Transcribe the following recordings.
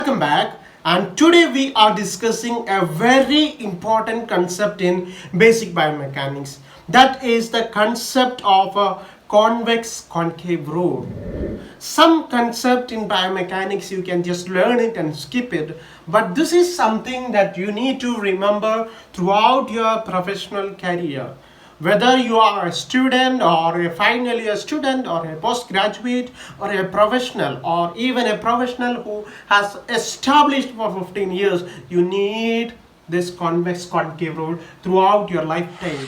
Welcome back, and today we are discussing a very important concept in basic biomechanics. That is the concept of a convex concave rule. Some concept in biomechanics you can just learn it and skip it, but this is something that you need to remember throughout your professional career. Whether you are a student or a final year student or a postgraduate or a professional or even a professional who has established for 15 years, you need this convex concave rule throughout your lifetime.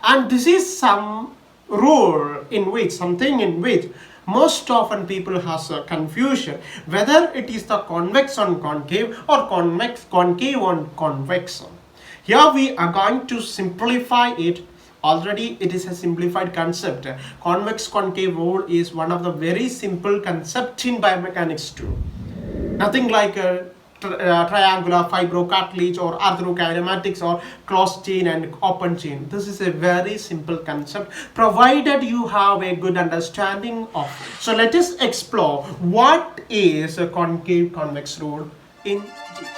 And this is some rule in which, something in which most often people has a confusion whether it is the convex on concave or convex concave on convex. Here we are going to simplify it. Already it is a simplified concept. Convex concave rule is one of the very simple concepts in biomechanics too. Nothing like a triangular fibrocartilage or arthrokinematics or closed chain and open chain. This is a very simple concept provided you have a good understanding of it. So let us explore what is a concave convex rule in detail.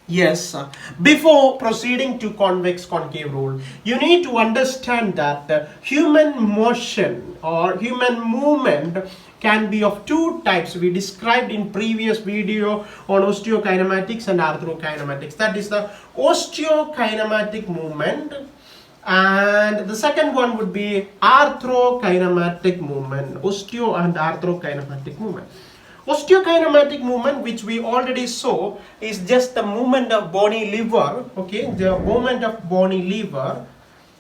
Yes, before proceeding to convex concave rule, you need to understand that human motion or human movement can be of two types. We described in previous video on osteokinematics and arthrokinematics. That is the osteokinematic movement, and the second one would be arthokinematic movement. Osteo and arthokinematic movement. Osteokinematic movement, which we already saw, is just the movement of bony liver, okay, the movement of bony liver,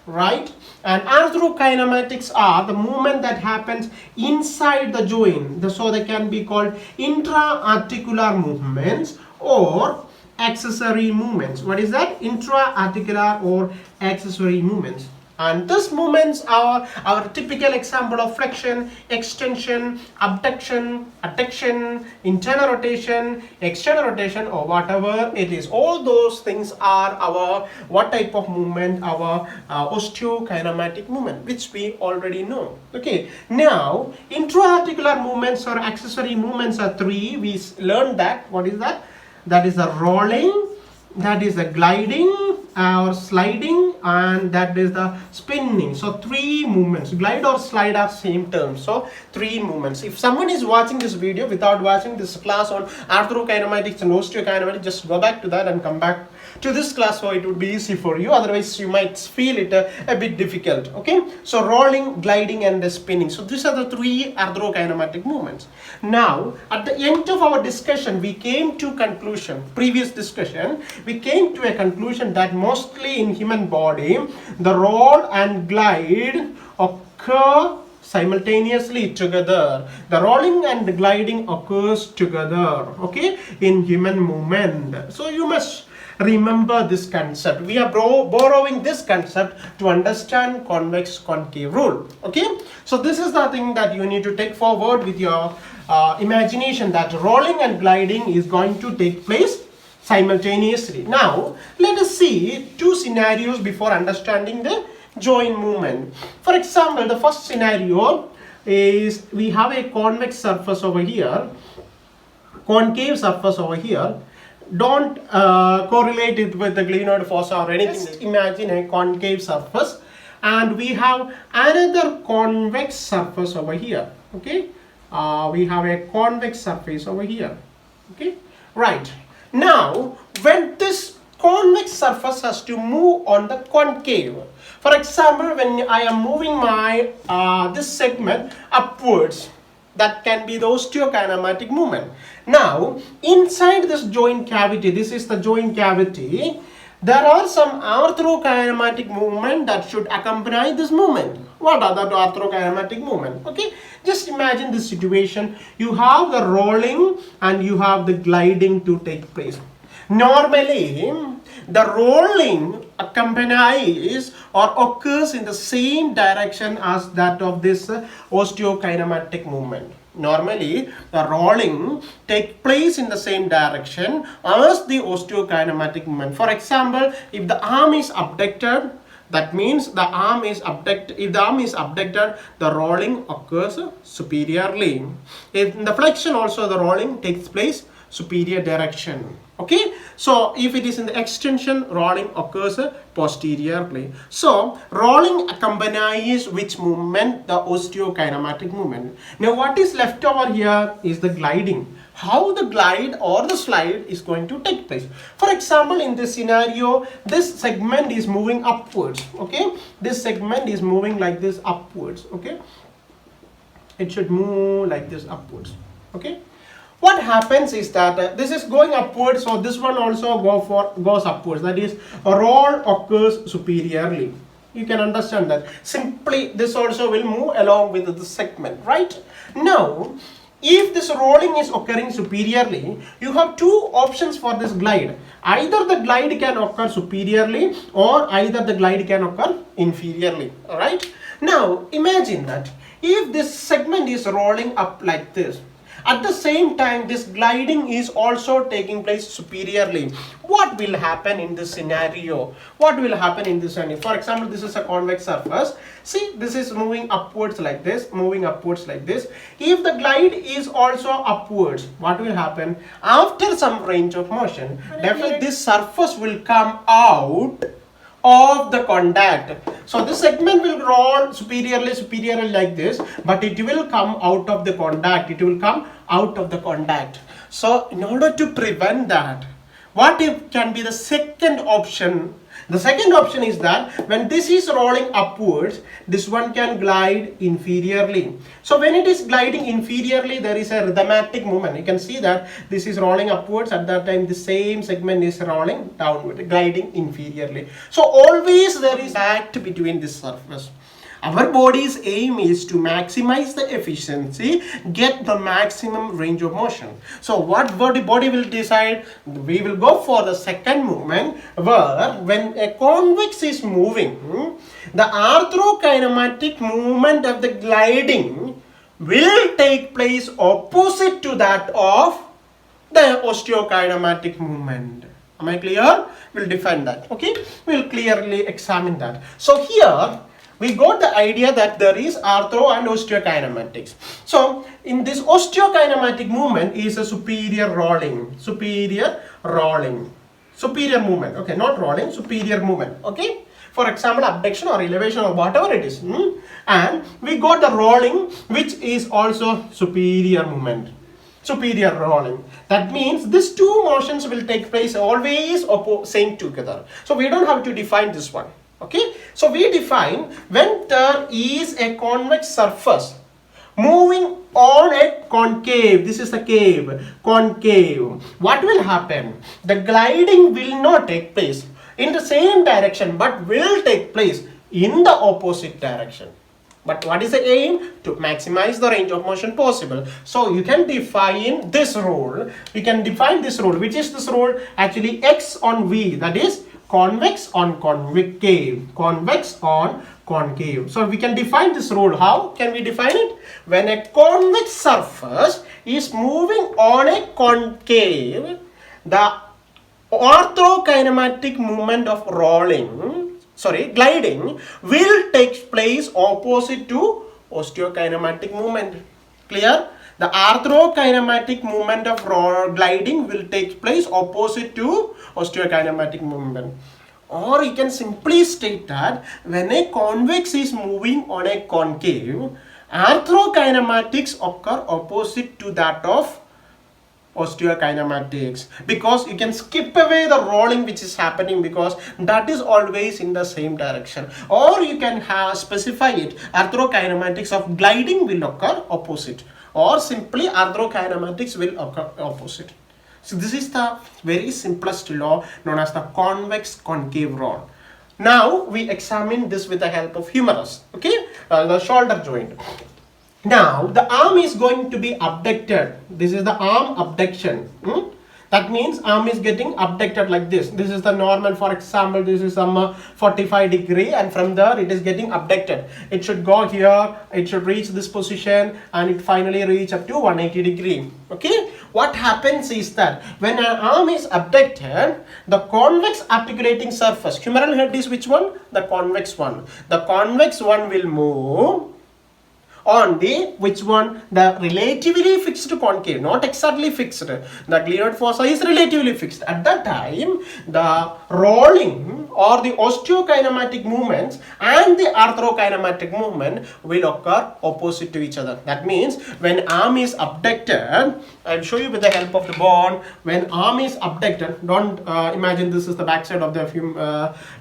right? And arthrokinematics are the movement that happens inside the joint, so they can be called intra-articular movements or accessory movements. What is that? Intra-articular or accessory movements. And these movements are our typical example of flexion, extension, abduction, adduction, internal rotation, external rotation, or whatever it is. All those things are our what type of movement? Our osteokinematic movement, which we already know. Okay. Now, intra-articular movements or accessory movements are three. We learned that. What is that? That is the rolling, that is the gliding or sliding, and that is the spinning. So three movements. Glide or slide are same term. So three movements. If someone is watching this video without watching this class on arthrokinematics and osteokinematics, just go back to that and come back to this class, so it would be easy for you. Otherwise you might feel it a bit difficult. Okay, so rolling, gliding, and the spinning. So these are the three arthrokinematic movements. Now at the end of our discussion, we came to conclusion, previous discussion, we came to a conclusion that mostly in human body the roll and glide occur simultaneously together. The rolling and the gliding occurs together, okay, in human movement. So you must remember this concept. We are borrowing this concept to understand convex concave rule. Okay, so this is the thing that you need to take forward with your imagination, that rolling and gliding is going to take place simultaneously. Now let us see two scenarios before understanding the joint movement. For example, the first scenario is we have a convex surface over here, concave surface over here. Don't correlate it with the glenoid fossa or anything. Just imagine a concave surface, and we have another convex surface over here. Okay, we have a convex surface over here. Okay, right. Now when this convex surface has to move on the concave, for example, when I am moving my this segment upwards, that can be the osteokinematic movement. Now inside this joint cavity, this is the joint cavity, there are some arthrokinematic movement that should accompany this movement. What are the arthrokinematic movement? Okay, just imagine this situation. You have the rolling and you have the gliding to take place. Normally the rolling accompanies or occurs in the same direction as that of this osteokinematic movement. Normally the rolling take place in the same direction as the osteokinematic movement. For example, if the arm is abducted, That means the arm is abducted. If the arm is abducted, the rolling occurs superiorly. If in the flexion also, the rolling takes place superior direction. Okay, so if it is in the extension, rolling occurs posteriorly. So rolling accompanies which movement? The osteokinematic movement. Now what is left over here is the gliding. How the glide or the slide is going to take place. For example, in this scenario, this segment is moving upwards. Okay, this segment is moving like this upwards. Okay, it should move like this upwards. Okay, what happens is that this is going upwards, so this one also goes upwards. That is, a roll occurs superiorly. You can understand that. Simply, this also will move along with the segment, right? Now, if this rolling is occurring superiorly, you have two options for this glide. Either the glide can occur superiorly or either the glide can occur inferiorly. Alright? Now, imagine that if this segment is rolling up like this, at the same time this gliding is also taking place superiorly, what will happen in this scenario? What will happen in this scenario? For example, this is a convex surface. See, this is moving upwards like this, moving upwards like this. If the glide is also upwards, what will happen? After some range of motion, definitely this surface will come out of the contact. So this segment will roll superiorly like this, but it will come out of the contact. It will come out of the contact. So in order to prevent that, what if can be the second option? The second option is that when this is rolling upwards, this one can glide inferiorly. So when it is gliding inferiorly, there is a rhythmatic movement. You can see that this is rolling upwards. At that time, the same segment is rolling downward, gliding inferiorly. So always there is act between this surface. Our body's aim is to maximize the efficiency, get the maximum range of motion. So what body will decide? We will go for the second movement, where when a convex is moving, the arthrokinematic movement of the gliding will take place opposite to that of the osteokinematic movement. Am I clear? We'll define that. Okay, we'll clearly examine that. So here we got the idea that there is artho and osteokinematics. So in this osteokinematic movement is a superior movement. Okay, not rolling, superior movement. Okay, for example, abduction or elevation or whatever it is. And we got the rolling, which is also superior movement, superior rolling. That means these two motions will take place always same together. So we don't have to define this one. Okay, so we define when there is a convex surface moving on a concave. This is the concave. What will happen? The gliding will not take place in the same direction, but will take place in the opposite direction. But what is the aim? To maximize the range of motion possible. So you can define this rule. We can define this rule. Which is this rule? Actually, X on V. That is convex on concave. Convex on concave. So we can define this rule. How can we define it? When a convex surface is moving on a concave, the arthrokinematic movement of gliding will take place opposite to osteokinematic movement. Clear? The arthrokinematic movement of gliding will take place opposite to osteokinematic movement. Or you can simply state that when a convex is moving on a concave, arthrokinematics occur opposite to that of osteokinematics, because you can skip away the rolling which is happening, because that is always in the same direction. Or you can specify it, arthrokinematics of gliding will occur opposite, or simply arthrokinematics will occur opposite. So this is the very simplest law known as the convex concave law. Now we examine this with the help of humerus. Okay, the shoulder joint. Now the arm is going to be abducted. This is the arm abduction. That means arm is getting abducted like this. This is the normal. For example, this is some 45 degree, and from there it is getting abducted. It should go here, it should reach this position, and it finally reach up to 180 degree. Okay, what happens is that when an arm is abducted, the convex articulating surface, humeral head is which one? The convex one. The convex one will move on the which one? The relatively fixed concave, not exactly fixed. The glenoid fossa is relatively fixed. At that time, the rolling or the osteokinematic movements and the arthrokinematic movement will occur opposite to each other. That means when arm is abducted, I'll show you with the help of the bone. When arm is abducted, don't imagine this is the backside of the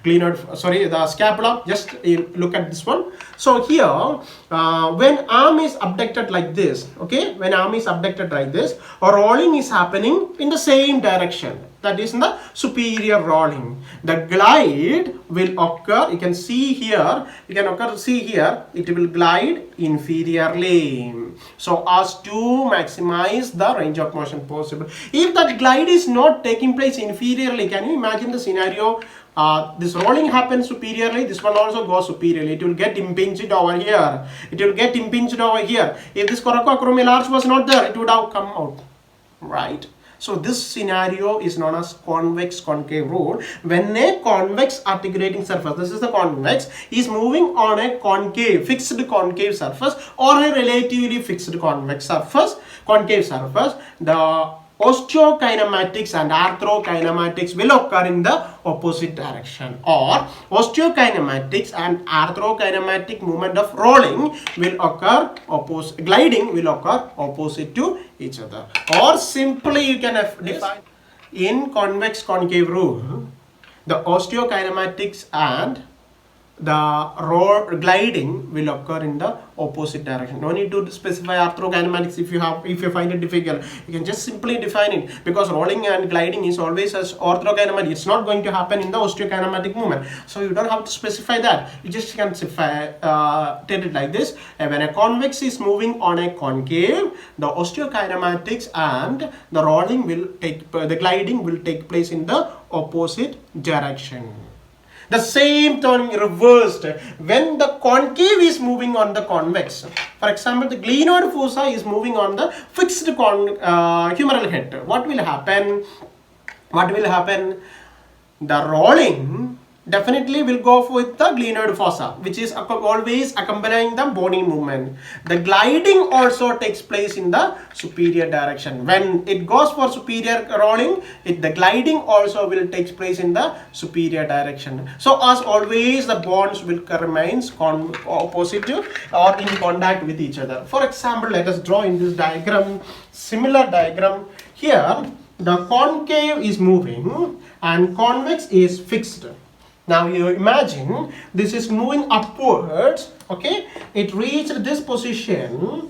glenoid, sorry, the scapula. Just look at this one. So here, when arm is abducted like this, okay, when arm is abducted like this, a rolling is happening in the same direction. That is in the superior rolling. The glide will occur, you can see here, it will glide inferiorly, so as to maximize the range of motion possible. If that glide is not taking place inferiorly, can you imagine the scenario? This rolling happens superiorly, this one also goes superiorly. It will get impinged over here. It will get impinged over here. If this coracoacromial arch was not there, it would have come out, right? So this scenario is known as convex concave rule. When a convex articulating surface, this is the convex, is moving on a concave, fixed concave surface or a relatively fixed convex surface, concave surface, the osteokinematics and arthrokinematics will occur in the opposite direction, or osteokinematics and arthokinematic movement of rolling will occur opposite, gliding will occur opposite to each other. Or simply you can define in convex concave rule, the osteokinematics and the gliding will occur in the opposite direction. No need to specify arthrokinematics if you find it difficult. You can just simply define it, because rolling and gliding is always as arthrokinematic. It's not going to happen in the osteokinematic movement. So you don't have to specify that. You just can take it like this. And when a convex is moving on a concave, the osteokinematics and the rolling will the gliding will take place in the opposite direction. The same thing reversed when the concave is moving on the convex. For example, the glenoid fossa is moving on the fixed humeral head. What will happen? The rolling definitely will go with the glenoid fossa, which is always accompanying the bony movement. The gliding also takes place in the superior direction. When it goes for superior rolling, the gliding also will take place in the superior direction. So as always, the bonds will remain opposite to or in contact with each other. For example, let us draw in this diagram, similar diagram. Here, the concave is moving and convex is fixed. Now you imagine this is moving upwards, okay? It reached this position.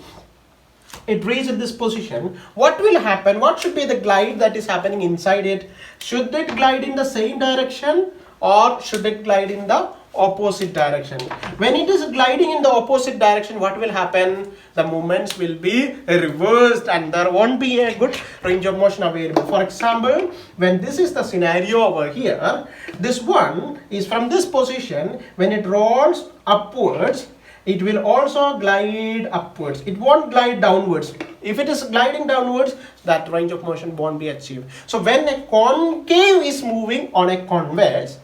What will happen? What should be the glide that is happening inside it? Should it glide in the same direction or should it glide in the opposite direction? When it is gliding in the opposite direction, what will happen? The movements will be reversed and there won't be a good range of motion available. For example, when this is the scenario over here, this one is from this position. When it rolls upwards, it will also glide upwards. It won't glide downwards. If it is gliding downwards, that range of motion won't be achieved. So when a concave is moving on a convex,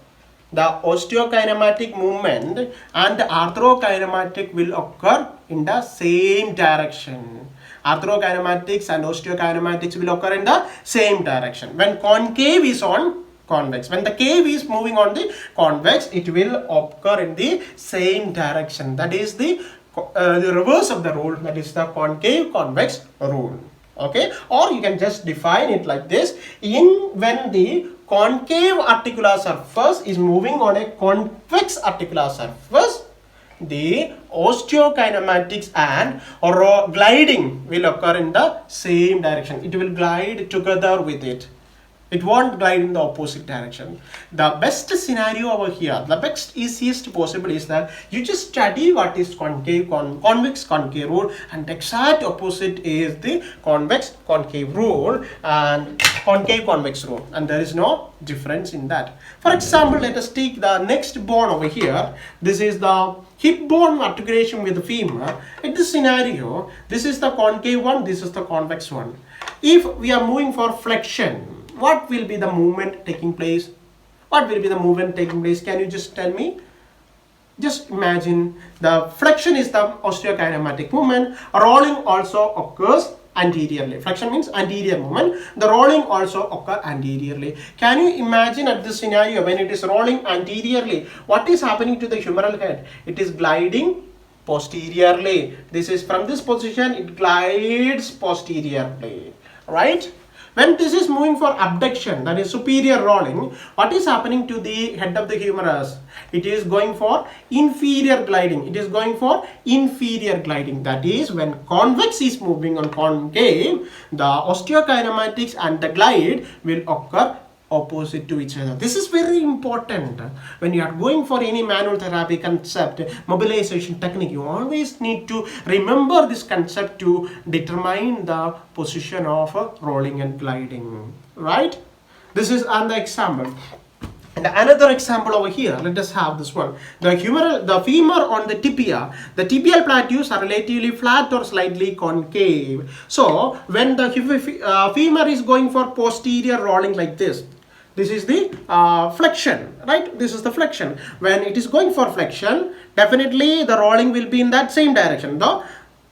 the osteokinematic movement and the arthrokinematic will occur in the same direction. Arthrokinematics and osteokinematics will occur in the same direction. When concave is on convex, when the cave is moving on the convex, it will occur in the same direction. That is the reverse of the rule. That is the concave convex rule. Okay, or you can just define it like this. When the concave articular surface is moving on a convex articular surface, the osteokinematics and gliding will occur in the same direction. It will glide together with it. It won't glide in the opposite direction. The best scenario over here, the best easiest possible is that you just study what is convex concave rule, and the exact opposite is the convex concave rule and concave convex rule, and there is no difference in that. For example, let us take the next bone over here. This is the hip bone articulation with the femur. In this scenario, this is the concave one, this is the convex one. If we are moving for flexion, what will be the movement taking place? What will be the movement taking place? Can you just tell me? Just imagine the flexion is the osteokinematic movement. Rolling also occurs anteriorly. Flexion means anterior movement. The rolling also occur anteriorly. Can you imagine at this scenario when it is rolling anteriorly, what is happening to the humeral head? It is gliding posteriorly. This is from this position, it glides posteriorly, right? When this is moving for abduction, that is superior rolling, what is happening to the head of the humerus? It is going for inferior gliding. It is going for inferior gliding. That is, when convex is moving on concave, the osteokinematics and the glide will occur opposite to each other. This is very important. When you are going for any manual therapy concept, mobilization technique, you always need to remember this concept to determine the position of rolling and gliding, right? This is another example. And another example over here, let us have this one. The femur on the tibia, the tibial plateaus are relatively flat or slightly concave. So when the femur is going for posterior rolling like this is the flexion, right? This is the flexion. When it is going for flexion, definitely the rolling will be in that same direction, the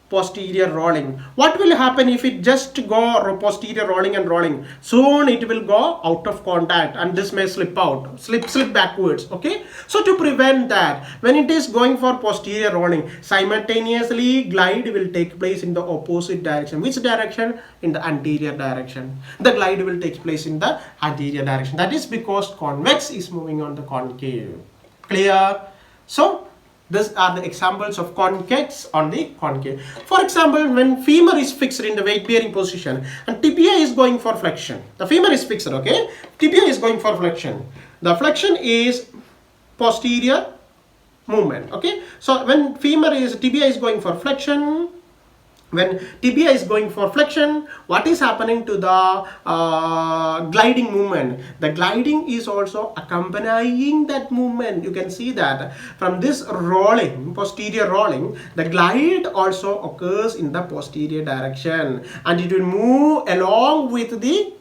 posterior rolling. What will happen if it just go posterior rolling and rolling? Soon it will go out of contact and this may slip out, slip backwards, okay? So to prevent that, when it is going for posterior rolling, simultaneously glide will take place in the opposite direction. Which direction? In the anterior direction. The glide will take place in the anterior direction. That is because convex is moving on the concave. Clear? So these are the examples of convex on the concave. For example, when femur is fixed in the weight bearing position and tibia is going for flexion. The femur is fixed, okay? Tibia is going for flexion. The flexion is posterior movement, okay? So when tibia is going for flexion, when tibia is going for flexion, what is happening to the gliding movement? The gliding is also accompanying that movement. You can see that from this rolling, posterior rolling, the glide also occurs in the posterior direction and it will move along with the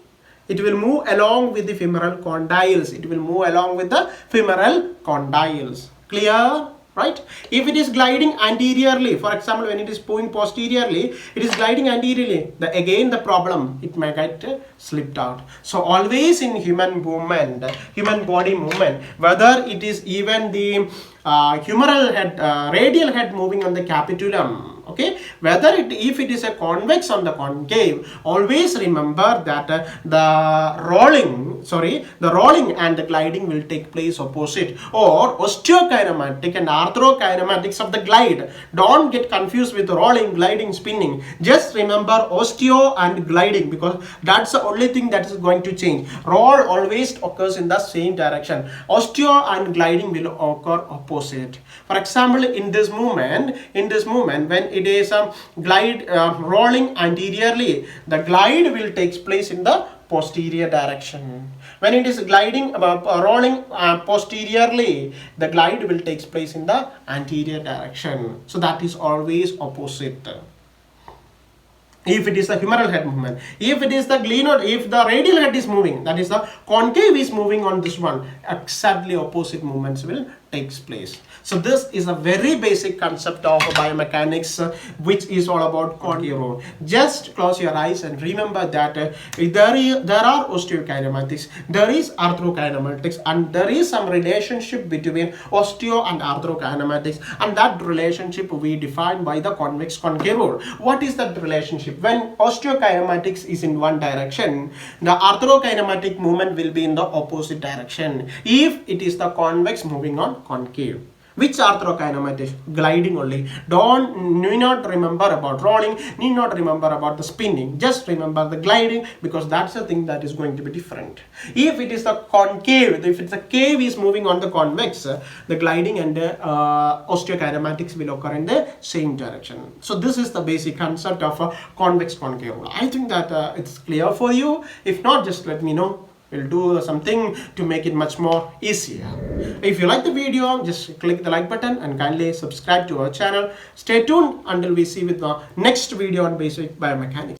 femoral condyles. It will move along with the femoral condyles. Clear? Right? If it is gliding anteriorly, for example, when it is moving posteriorly, it is gliding anteriorly. Again the problem, it may get slipped out. So always in human movement, human body movement, whether it is even the humeral head, radial head moving on the capitulum, okay, if it is a convex on the concave, always remember that the rolling and the gliding will take place opposite, or osteokinematic and arthrokinematics of the glide. Don't get confused with rolling, gliding, spinning. Just remember osteo and gliding, because that's the only thing that is going to change. Roll always occurs in the same direction. Osteo and gliding will occur opposite. For example, in this movement, when it is rolling anteriorly, the glide will take place in the posterior direction. When it is gliding rolling posteriorly, the glide will take place in the anterior direction. So that is always opposite. If it is the humeral head movement, if it is the if the radial head is moving, that is the concave is moving on this one, exactly opposite movements will takes place. So this is a very basic concept of biomechanics, which is all about concave roll. Just close your eyes and remember that there are osteokinematics, there is arthrokinematics, and there is some relationship between osteo and arthrokinematics, and that relationship we define by the convex concave rule. What is that relationship? When osteokinematics is in one direction, the arthrokinematic movement will be in the opposite direction. If it is the convex moving on concave. Which arthrokinematics? Gliding only. Need not remember about rolling, need not remember about the spinning. Just remember the gliding, because that's the thing that is going to be different. If it is the concave, if it's the cave is moving on the convex, the gliding and the osteokinematics will occur in the same direction. So this is the basic concept of convex concave. I think that it's clear for you. If not, just let me know. We'll do something to make it much more easier. If you like the video, just click the like button and kindly subscribe to our channel. Stay tuned until we see with the next video on basic biomechanics.